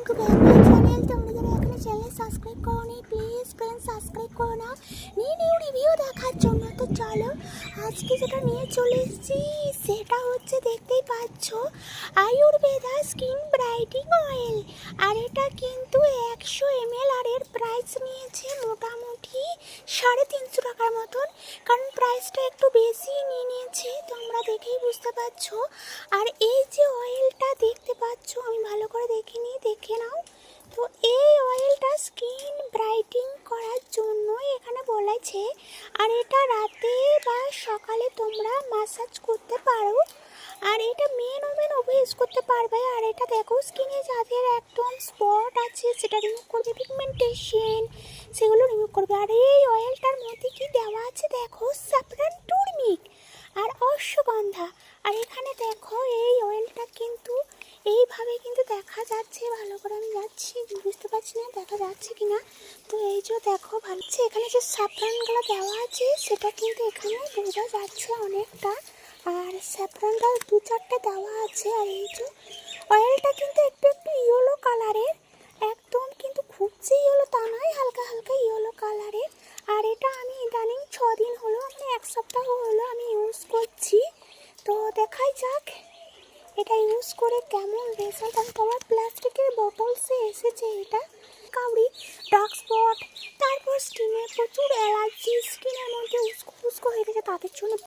To back my channel. তোমরা যারা এখনো চ্যানেল সাবস্ক্রাইব করোনি প্লিজ ফ্রেন্ড সাবস্ক্রাইব করে নাও নিউ রিভিউ দেখার জন্য। তো চলো আজকে যেটা নিয়ে চলে এসেছি সেটা হচ্ছে দেখতেই পাচ্ছ আয়ুর্বেদা স্কিন ব্রাইটিং অয়েল। আর এটা কিন্তু 100 ml আর এর প্রাইস নিয়েছে মোটামুটি 350 টাকার মতন, কারণ প্রাইসটা একটু বেশি নিয়ে নিয়েছে, তোমরা দেখেই বুঝতে পারছো। আর এই যে অয়েলটা দেখতে পাচ্ছ, আমি ভালো করে দেখিনি, দেখে নাও। তো এই অয়েলটা স্কিন ব্রাইটিং করার জন্য এখানে বলেছে, আর এটা রাতে বা সকালে তোমরা ম্যাসাজ করতে পারো। আর এটা মেন ওভেন ইউজ করতে পারবে। আর এটা দেখো স্কিনে যাদের একদম স্পট আছে সেটা রিমুভ করবে, পিগমেন্টেশন সেগুলো রিমুভ করবে। আর এই অয়েলটার মধ্যে কি দেওয়া আছে দেখো, স্যাফরান, টুরমিক আর অশ্বগন্ধা। আর এখানে দেখো এই অয়েলটা কিন্তু এইভাবে কিন্তু দেখা যাচ্ছে, ভালো করে আমি যাচ্ছি বুঝতে পারছি না দেখা যাচ্ছে কিনা। তো এই যে দেখো ভালো, এখানে যে স্যাফরানগুলো দেওয়া আছে সেটা কিন্তু এখানে বোঝা যাচ্ছে অনেকটা। আর স্যাফরানটা 2-4টে দেওয়া আছে। আর এই যে অয়েলটা কিন্তু একটু ইয়েলো কালারের, একদম কিন্তু খুব যে ইয়েলো তা নয়, হালকা হালকা ইয়েলো কালারের। আর এটা আমি ইদানিং 6 দিন হলো, মানে 1 সপ্তাহ হলো আমি ইউজ করছি। তো দেখাই যাক এটা ইউজ করে কেমন রেজাল্ট। আমি তোমার প্লাস্টিকের বোতলসে এসেছে এটা। কাউরি ডার্ক স্পট, তারপর স্কিনে প্রচুর অ্যালার্জি, স্কিনের মধ্যে উস্কো উস্কো হয়ে গেছে, তাদের জন্য